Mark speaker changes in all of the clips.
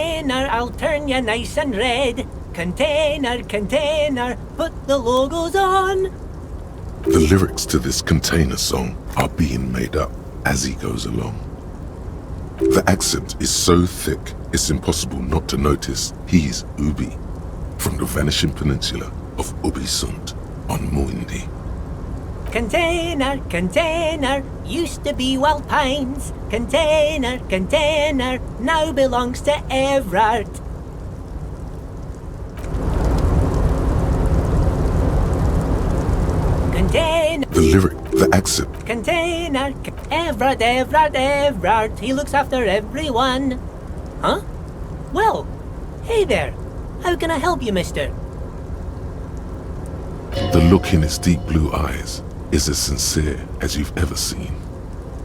Speaker 1: Container, I'll turn you nice and red. Container, container, put the logos on.
Speaker 2: The lyrics to this Container song are being made up as he goes along. The accent is so thick, it's impossible not to notice he's Ubi, from the vanishing peninsula of Ubisund on Muindi.
Speaker 1: Container, container, used to be Wild Pines. Container, container, now belongs to Everard. Container.
Speaker 2: The lyric, the accent.
Speaker 1: Container, Everard, Everard, Everard, he looks after everyone. Huh? Well, hey there. How can I help you, mister?
Speaker 2: The look in his deep blue eyes is as sincere as you've ever seen.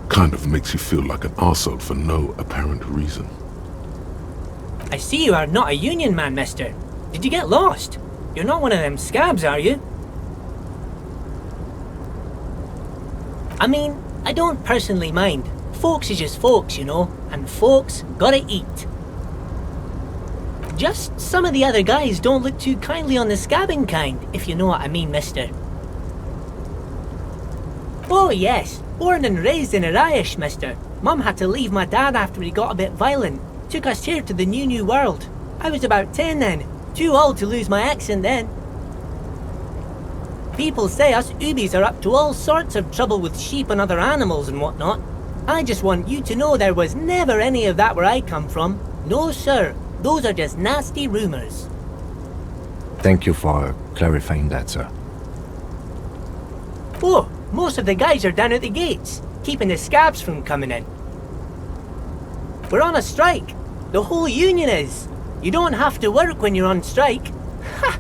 Speaker 2: Kind of makes you feel like an arsehole for no apparent reason.
Speaker 1: I see you are not a union man, mister. Did you get lost? You're not one of them scabs, are you? I mean, I don't personally mind. Folks is just folks, you know, and folks gotta eat. Just some of the other guys don't look too kindly on the scabbing kind, if you know what I mean, mister. Oh yes, born and raised in Irish, mister. Mum had to leave my dad after he got a bit violent. Took us here to the new world. I was about 10 then, too old to lose my accent then. People say us Ubis are up to all sorts of trouble with sheep and other animals and whatnot. I just want you to know there was never any of that where I come from. No sir, those are just nasty rumours.
Speaker 3: Thank you for clarifying that, sir.
Speaker 1: Oh, most of the guys are down at the gates, keeping the scabs from coming in. We're on a strike. The whole union is. You don't have to work when you're on strike. Ha!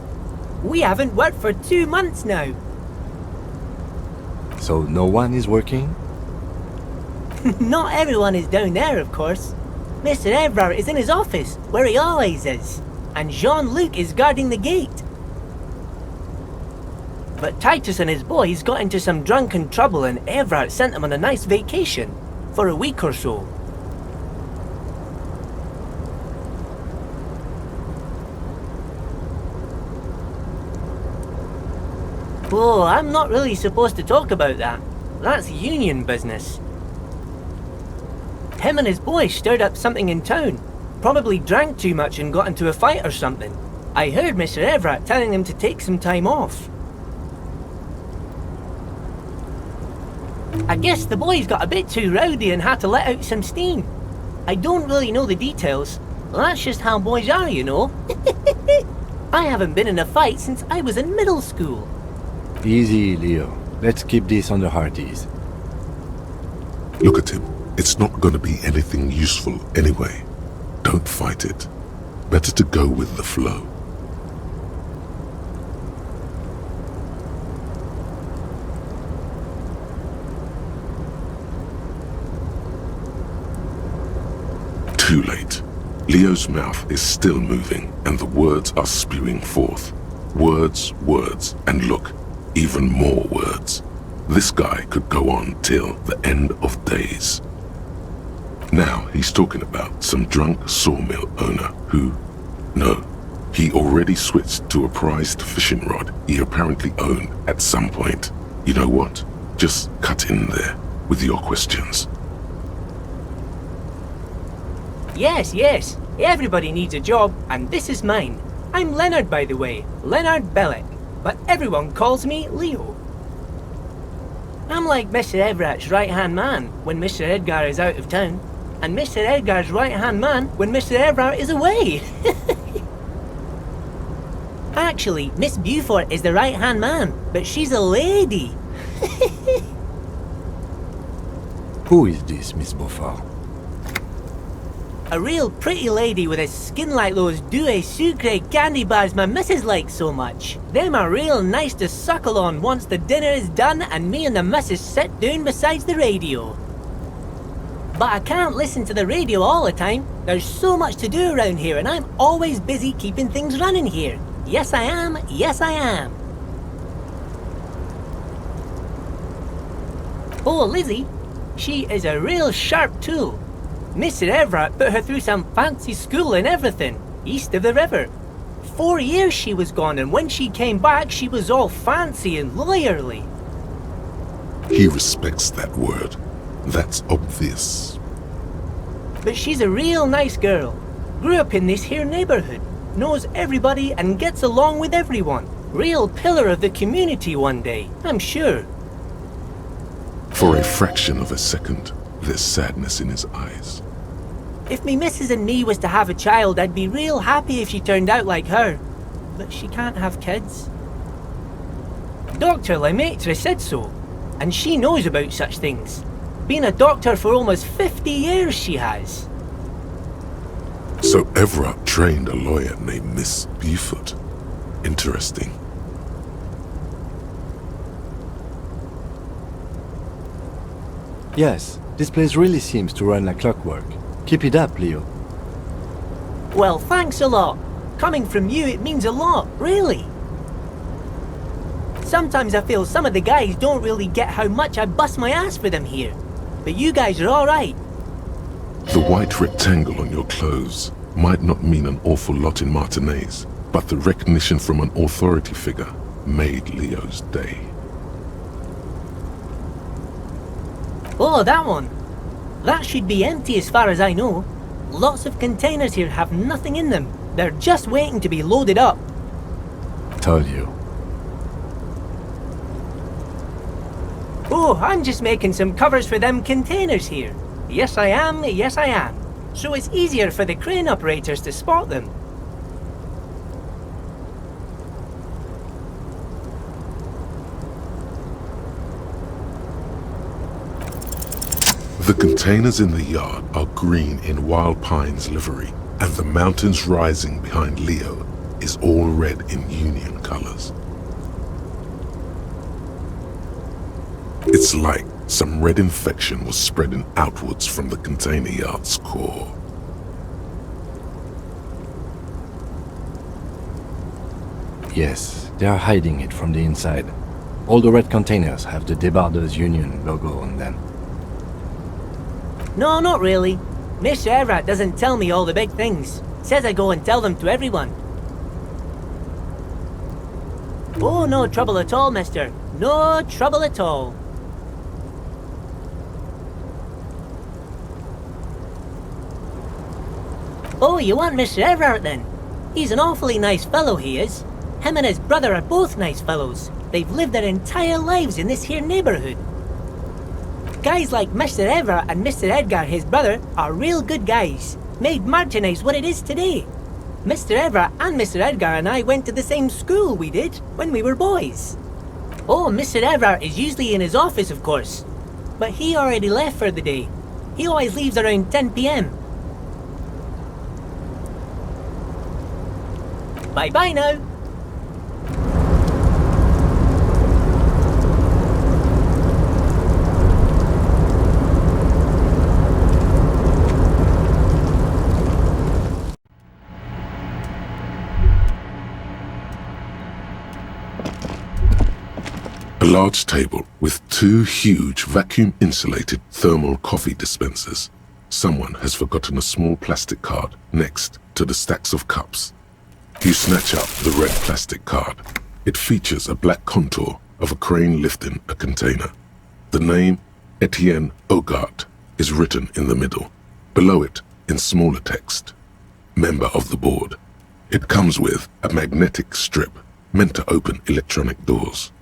Speaker 1: We haven't worked for 2 months now.
Speaker 3: So no one is working?
Speaker 1: Not everyone is down there, of course. Mr. Everard is in his office, where he always is. And Jean-Luc is guarding the gate. But Titus and his boys got into some drunken trouble and Everard sent them on a nice vacation. For a week or so. Oh, I'm not really supposed to talk about that. That's union business. Him and his boys stirred up something in town. Probably drank too much and got into a fight or something. I heard Mr. Everett telling him to take some time off. I guess the boys got a bit too rowdy and had to let out some steam. I don't really know the details. That's just how boys are, you know. I haven't been in a fight since I was in middle school.
Speaker 3: Easy, Leo. Let's keep this on the hearties.
Speaker 2: Look at him. It's not going to be anything useful anyway. Don't fight it. Better to go with the flow. Too late. Leo's mouth is still moving and the words are spewing forth. Words, words, and look, even more words. This guy could go on till the end of days. Now he's talking about some drunk sawmill owner who, no, he already switched to a prized fishing rod he apparently owned at some point. You know what? Just cut in there with your questions.
Speaker 1: Yes. Everybody needs a job, and this is mine. I'm Leonard, by the way. Leonard Bellick. But everyone calls me Leo. I'm like Mr. Everett's right-hand man when Mr. Edgar is out of town, and Mr. Edgar's right-hand man when Mr. Everett is away. Actually, Miss Beaufort is the right-hand man, but she's a lady.
Speaker 3: Who is this, Miss Beaufort?
Speaker 1: A real pretty lady with a skin like those douce sucre candy bars my missus likes so much. Them are real nice to suckle on once the dinner is done and me and the missus sit down beside the radio. But I can't listen to the radio all the time. There's so much to do around here and I'm always busy keeping things running here. Yes I am, yes I am. Oh, Lizzie, she is a real sharp tool. Mr. Everett put her through some fancy school and everything, east of the river. 4 years she was gone, and when she came back, she was all fancy and lawyerly.
Speaker 2: He respects that word. That's obvious.
Speaker 1: But she's a real nice girl. Grew up in this here neighborhood. Knows everybody and gets along with everyone. Real pillar of the community one day, I'm sure.
Speaker 2: For a fraction of a second, there's sadness in his eyes.
Speaker 1: If me missus and me was to have a child, I'd be real happy if she turned out like her. But she can't have kids. Dr. Lemaitre said so, and she knows about such things. Been a doctor for almost 50 years she has.
Speaker 2: So Everett trained a lawyer named Miss Beaufort. Interesting.
Speaker 3: Yes, this place really seems to run like clockwork. Keep it up, Leo.
Speaker 1: Well, thanks a lot. Coming from you, it means a lot, really. Sometimes I feel some of the guys don't really get how much I bust my ass for them here. But you guys are alright.
Speaker 2: The white rectangle on your clothes might not mean an awful lot in Martinaise, but the recognition from an authority figure made Leo's day.
Speaker 1: Oh, that one. That should be empty as far as I know. Lots of containers here have nothing in them. They're just waiting to be loaded up.
Speaker 3: Told you.
Speaker 1: Oh, I'm just making some covers for them containers here. Yes I am, yes I am. So it's easier for the crane operators to spot them.
Speaker 2: The containers in the yard are green in Wild Pine's livery, and the mountains rising behind Leo is all red in Union colors. It's like some red infection was spreading outwards from the container yard's core.
Speaker 3: Yes, they are hiding it from the inside. All the red containers have the Debarders Union logo on them.
Speaker 1: No, not really. Mr. Everett doesn't tell me all the big things. Says I go and tell them to everyone. Oh, no trouble at all, mister. No trouble at all. Oh, you want Mr. Everett then? He's an awfully nice fellow, he is. Him and his brother are both nice fellows. They've lived their entire lives in this here neighborhood. Guys like Mr. Everett and Mr. Edgar, his brother, are real good guys. Made Martinaise what it is today. Mr. Everett and Mr. Edgar and I went to the same school, we did, when we were boys. Oh, Mr. Everett is usually in his office, of course. But he already left for the day. He always leaves around 10 p.m. Bye-bye now.
Speaker 2: A large table with 2 huge vacuum-insulated thermal coffee dispensers. Someone has forgotten a small plastic card next to the stacks of cups. You snatch up the red plastic card. It features a black contour of a crane lifting a container. The name, Etienne Hogarth, is written in the middle. Below it, in smaller text, member of the board. It comes with a magnetic strip meant to open electronic doors.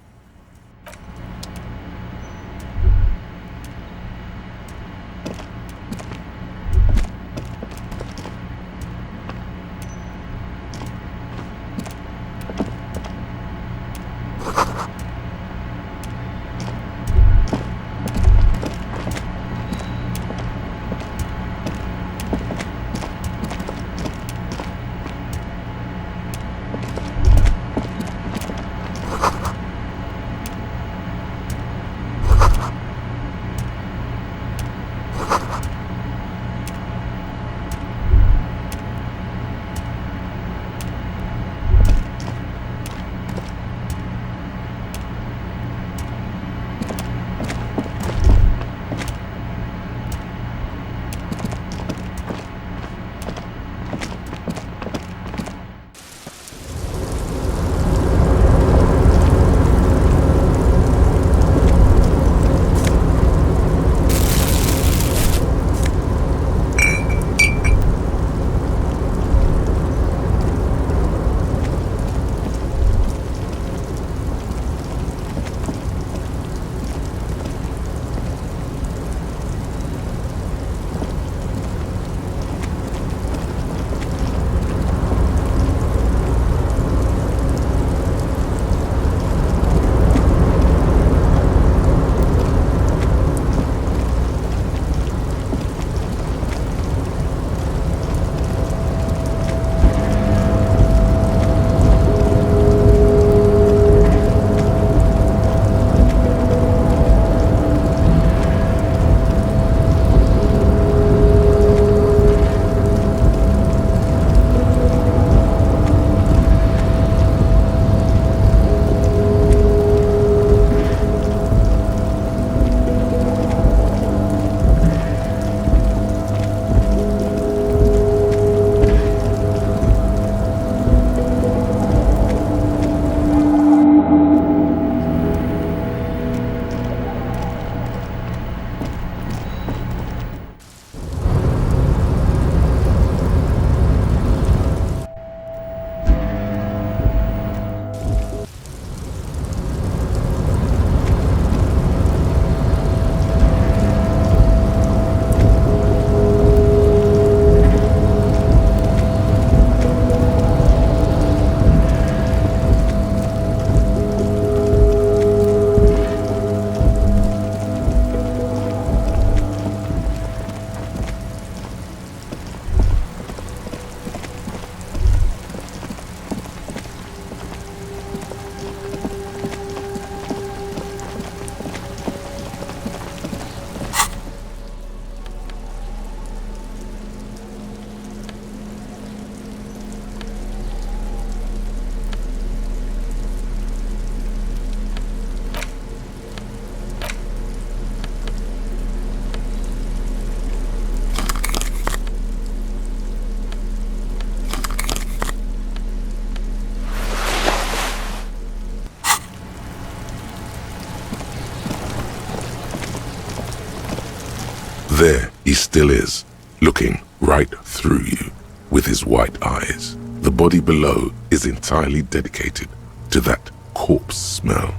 Speaker 2: There he still is, looking right through you with his white eyes. The body below is entirely dedicated to that corpse smell.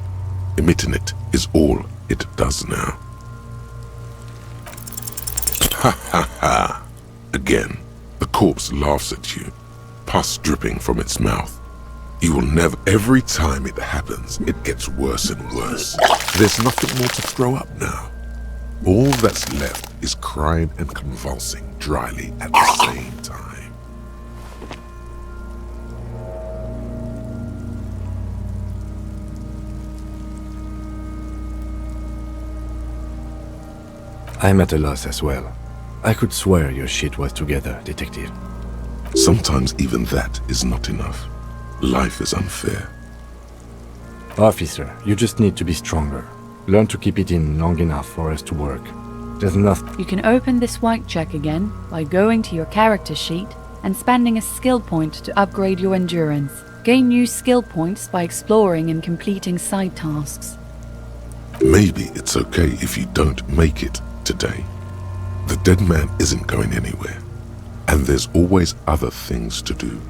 Speaker 2: Emitting it is all it does now. Ha ha ha! Again, the corpse laughs at you, pus dripping from its mouth. You will never... Every time it happens, it gets worse and worse. There's nothing more to throw up now. All that's left is crying and convulsing dryly at the same time.
Speaker 3: I'm at a loss as well. I could swear your shit was together, detective.
Speaker 2: Sometimes even that is not enough. Life is unfair.
Speaker 3: Officer, you just need to be stronger. Learn to keep it in long enough for us to work. There's nothing...
Speaker 4: You can open this white check again by going to your character sheet and spending a skill point to upgrade your endurance. Gain new skill points by exploring and completing side tasks.
Speaker 2: Maybe it's okay if you don't make it today. The dead man isn't going anywhere, and there's always other things to do.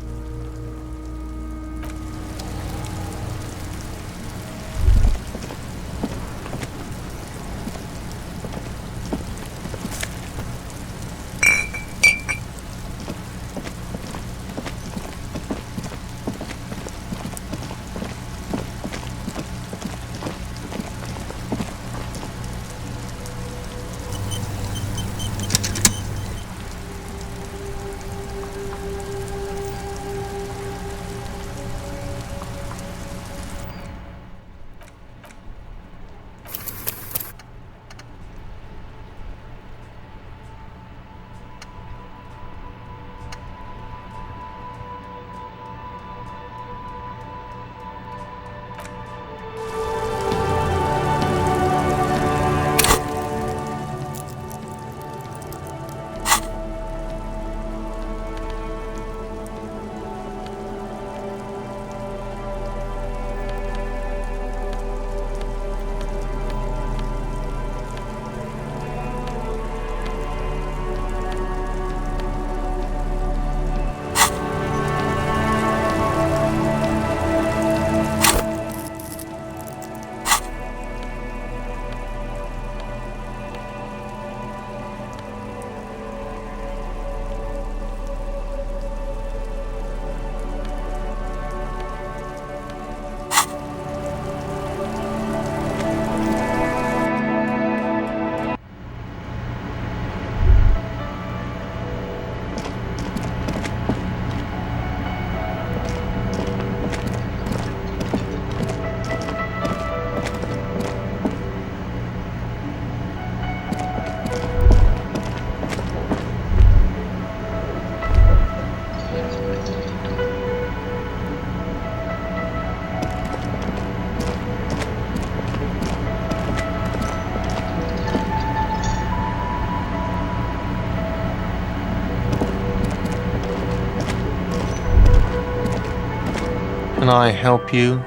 Speaker 5: Can I help you?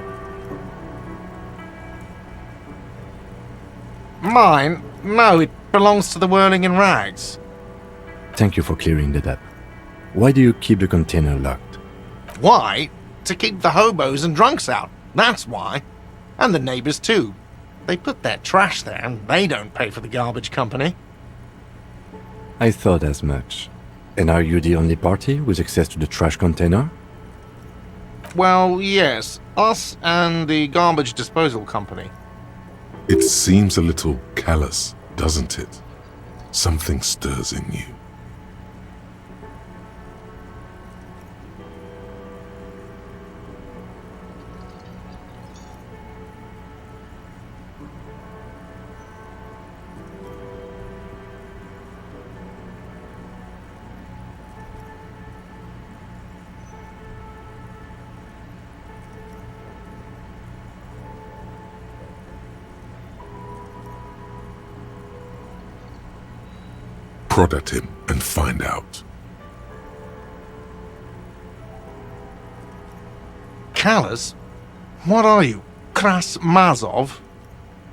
Speaker 5: Mine? No, it belongs to the Whirling in Rags.
Speaker 3: Thank you for clearing that up. Why do you keep the container locked?
Speaker 5: Why? To keep the hobos and drunks out. That's why. And the neighbors too. They put their trash there and they don't pay for the garbage company.
Speaker 3: I thought as much. And are you the only party with access to the trash container?
Speaker 5: Well, yes. Us and the garbage disposal company.
Speaker 2: It seems a little callous, doesn't it? Something stirs in you. Prod at him and find out.
Speaker 5: Callous? What are you? Kras Mazov?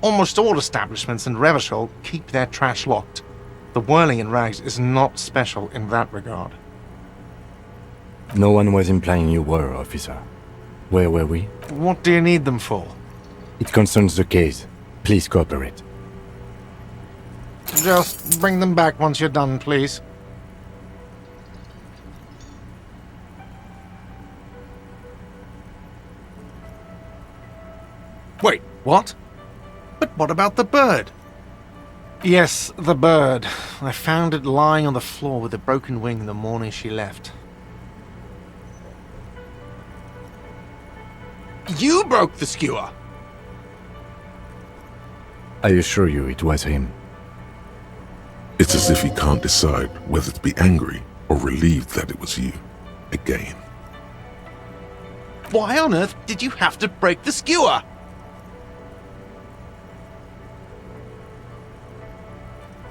Speaker 5: Almost all establishments in Revachol keep their trash locked. The whirling in rags is not special in that regard.
Speaker 3: No one was implying you were, officer. Where were we?
Speaker 5: What do you need them for?
Speaker 3: It concerns the case. Please cooperate.
Speaker 5: Just bring them back once you're done, please. Wait, what? But what about the bird? Yes, the bird. I found it lying on the floor with a broken wing the morning she left. You broke the skewer!
Speaker 3: I assure you it was him.
Speaker 2: It's as if he can't decide whether to be angry or relieved that it was you. Again.
Speaker 5: Why on earth did you have to break the skewer?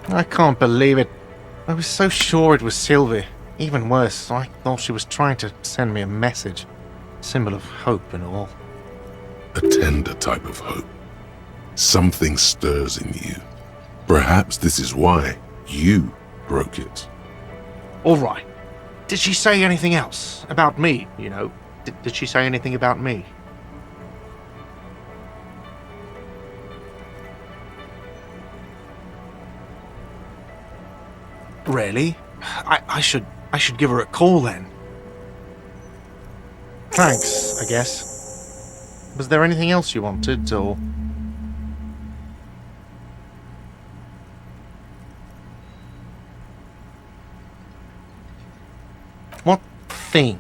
Speaker 5: I can't believe it. I was so sure it was Sylvie. Even worse, I thought she was trying to send me a message. Symbol of hope and all.
Speaker 2: A tender type of hope. Something stirs in you. Perhaps this is why you broke it.
Speaker 5: All right. Did she say anything else? About me, you know? Did she say anything about me? Really? I should give her a call then. Thanks, I guess. Was there anything else you wanted, or...? What thing?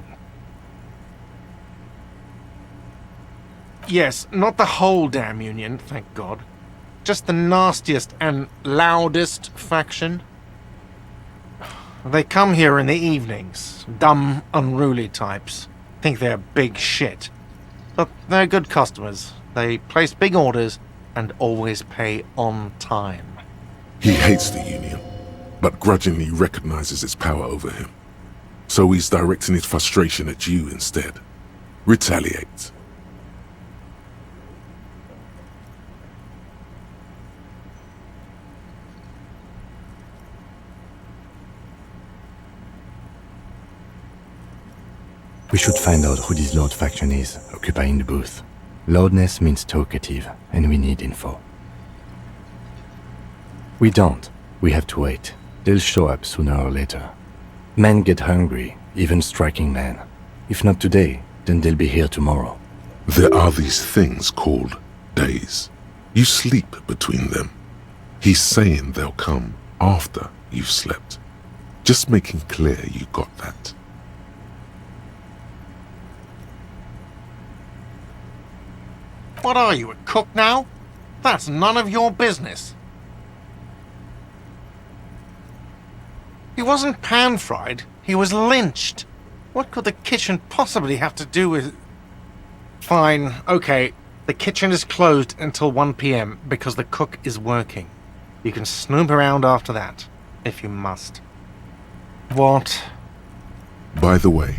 Speaker 5: Yes, not the whole damn Union, thank God. Just the nastiest and loudest faction. They come here in the evenings. Dumb, unruly types. Think they're big shit. But they're good customers. They place big orders and always pay on time.
Speaker 2: He hates the Union, but grudgingly recognizes its power over him. So he's directing his frustration at you instead. Retaliate.
Speaker 3: We should find out who this Lord faction is, occupying the booth. Loudness means talkative, and we need info. We don't. We have to wait. They'll show up sooner or later. Men get hungry, even striking men. If not today, then they'll be here tomorrow.
Speaker 2: There are these things called days. You sleep between them. He's saying they'll come after you've slept. Just making clear you got that.
Speaker 5: What are you, a cook now? That's none of your business. He wasn't pan-fried, he was lynched. What could the kitchen possibly have to do with... Fine, okay. The kitchen is closed until 1 p.m. because the cook is working. You can snoop around after that, if you must. What?
Speaker 2: By the way,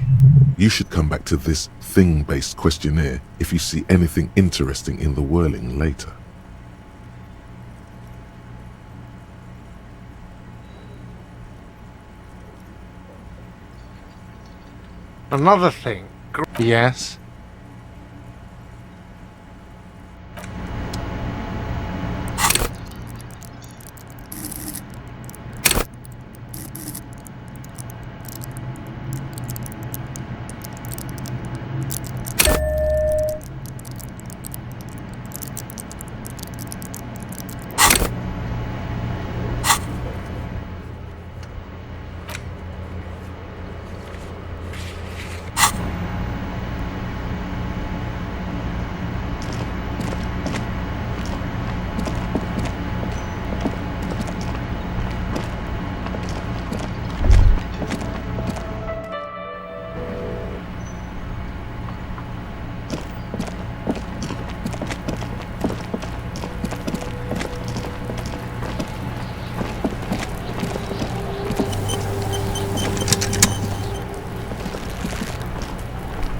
Speaker 2: you should come back to this thing-based questionnaire if you see anything interesting in the whirling later.
Speaker 5: Another thing. Yes?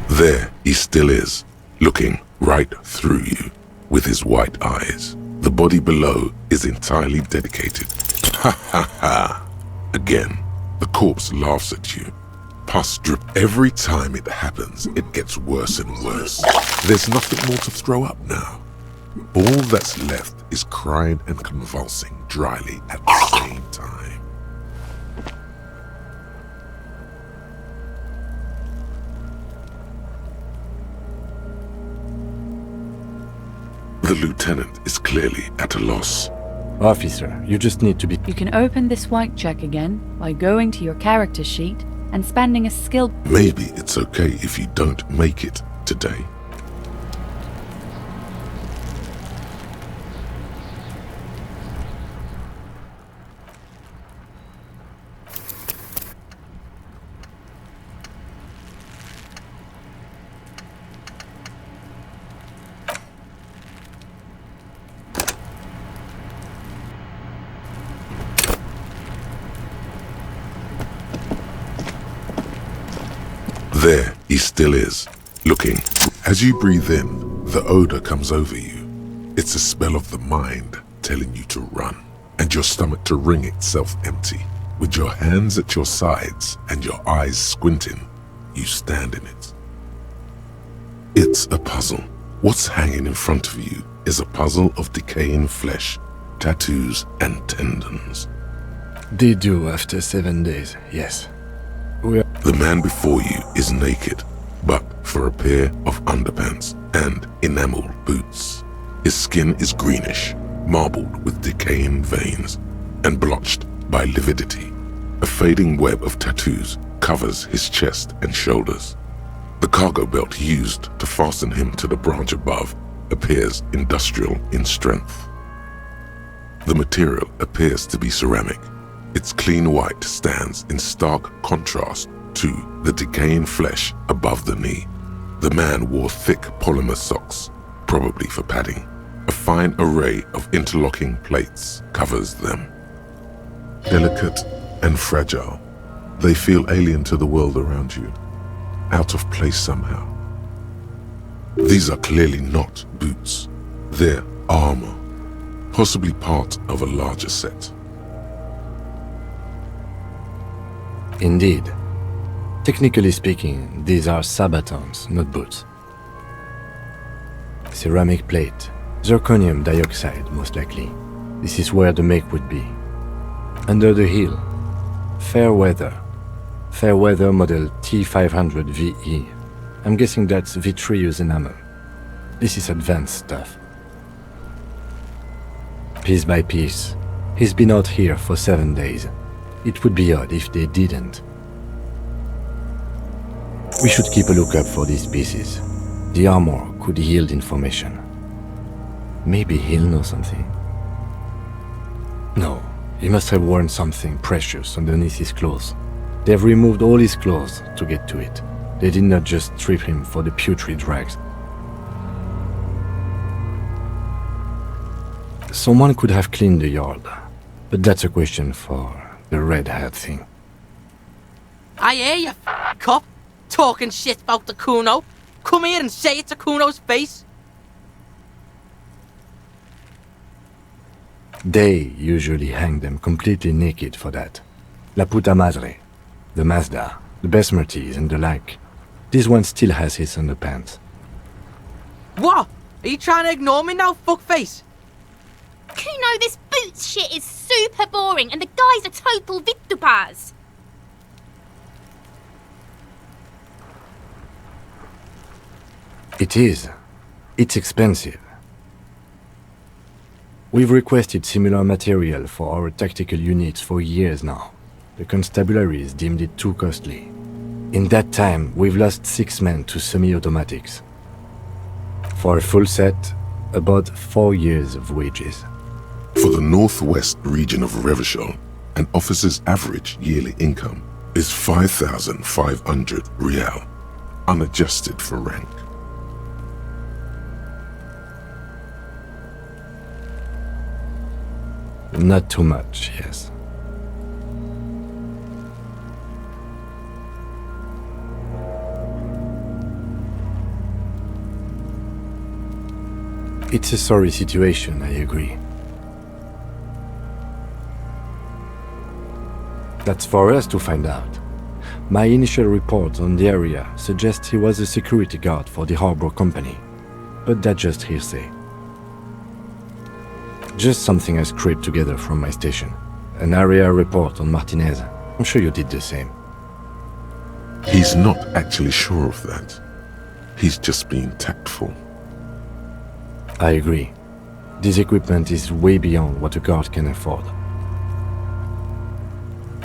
Speaker 2: There he still is, looking right through you with his white eyes. The body below is entirely dedicated. Ha! Again, the corpse laughs at you. Pus drip. Every time it happens, it gets worse and worse. There's nothing more to throw up now. All that's left is crying and convulsing dryly at the same time. The lieutenant is clearly at a loss.
Speaker 3: Officer, you just need to be...
Speaker 4: You can open this white check again by going to your character sheet and spending a skill...
Speaker 2: Maybe it's okay if you don't make it today. There he still is, looking. As you breathe in, the odor comes over you. It's a spell of the mind telling you to run, and your stomach to wring itself empty. With your hands at your sides and your eyes squinting, you stand in it. It's a puzzle. What's hanging in front of you is a puzzle of decaying flesh, tattoos, and tendons.
Speaker 3: They do after 7 days, yes.
Speaker 2: The man before you is naked, but for a pair of underpants and enameled boots. His skin is greenish, marbled with decaying veins, and blotched by lividity. A fading web of tattoos covers his chest and shoulders. The cargo belt used to fasten him to the branch above appears industrial in strength. The material appears to be ceramic. Its clean white stands in stark contrast to the decaying flesh above the knee. The man wore thick polymer socks, probably for padding. A fine array of interlocking plates covers them. Delicate and fragile, they feel alien to the world around you, out of place somehow. These are clearly not boots. They're armor, possibly part of a larger set.
Speaker 3: Indeed. Technically speaking, these are sabatons, not boots. Ceramic plate, zirconium dioxide most likely. This is where the make would be. Under the heel, fair weather model T500 VE. I'm guessing that's vitreous enamel. This is advanced stuff. Piece by piece, he's been out here for 7 days. It would be odd if they didn't. We should keep a lookout for these pieces. The armor could yield information. Maybe he'll know something. No, he must have worn something precious underneath his clothes. They've removed all his clothes to get to it. They did not just strip him for the putrid rags. Someone could have cleaned the yard, but that's a question for the red hat thing.
Speaker 6: I hear you, cop, talking shit about the Kuno. Come here and say it to Kuno's face.
Speaker 3: They usually hang them completely naked for that. La puta madre, the Mazda, the Besmerties and the like. This one still has his underpants.
Speaker 6: What? Are you trying to ignore me now, fuckface?
Speaker 7: Kuno, this boots shit is super boring and the guy's a total vitupaz.
Speaker 3: It is. It's expensive. We've requested similar material for our tactical units for years now. The constabularies deemed it too costly. In that time, we've lost 6 men to semi-automatics. For a full set, about 4 years of wages.
Speaker 2: For the northwest region of Revachol, an officer's average yearly income is 5,500 rial, unadjusted for rank.
Speaker 3: Not too much, yes. It's a sorry situation, I agree. That's for us to find out. My initial report on the area suggests he was a security guard for the harbor company, but that's just hearsay. Just something I scraped together from my station. An area report on Martinez. I'm sure you did the same.
Speaker 2: He's not actually sure of that. He's just being tactful.
Speaker 3: I agree. This equipment is way beyond what a guard can afford.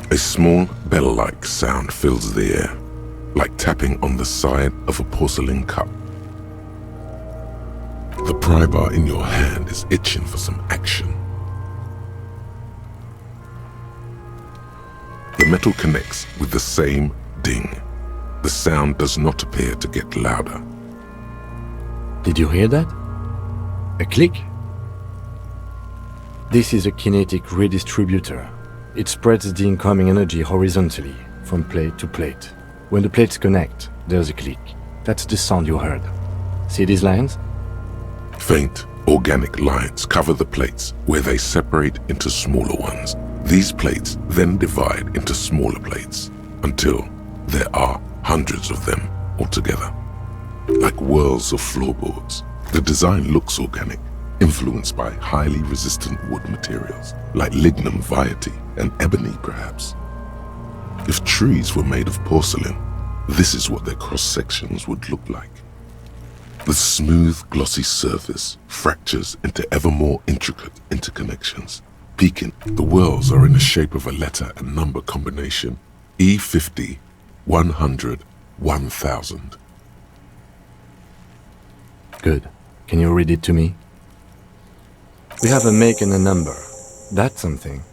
Speaker 2: A small bell-like sound fills the air, like tapping on the side of a porcelain cup. The pry bar in your hand is itching for some action. The metal connects with the same ding. The sound does not appear to get louder.
Speaker 3: Did you hear that? A click? This is a kinetic redistributor. It spreads the incoming energy horizontally, from plate to plate. When the plates connect, there's a click. That's the sound you heard. See these lines?
Speaker 2: Faint, organic lines cover the plates where they separate into smaller ones. These plates then divide into smaller plates until there are hundreds of them altogether. Like whirls of floorboards, the design looks organic, influenced by highly resistant wood materials, like lignum vitae and ebony perhaps. If trees were made of porcelain, this is what their cross-sections would look like. The smooth, glossy surface fractures into ever more intricate interconnections. Peaking, the whirls are in the shape of a letter and number combination: E50, 100, 1000.
Speaker 3: Good. Can you read it to me? We have a make and a number. That's something.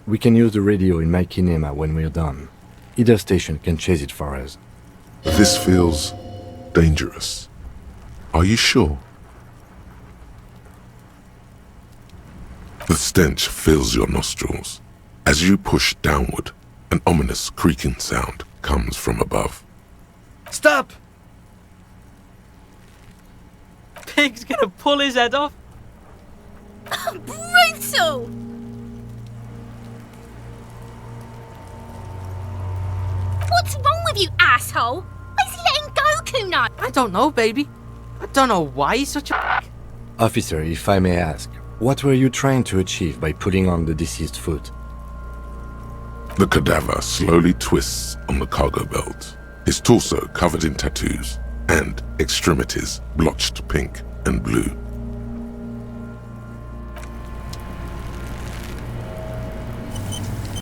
Speaker 3: We can use the radio in my kinema when we're done. Either station can chase it for us.
Speaker 2: This feels dangerous. Are you sure? The stench fills your nostrils. As you push downward, an ominous creaking sound comes from above.
Speaker 1: Stop! Pig's gonna pull his head off.
Speaker 7: Brutal! What's wrong with you, asshole? Where's he letting go, Kuno?
Speaker 6: I don't know, baby. I don't know why he's such a
Speaker 3: Officer, if I may ask, what were you trying to achieve by putting on the deceased foot?
Speaker 2: The cadaver slowly twists on the cargo belt, his torso covered in tattoos and extremities blotched pink and blue.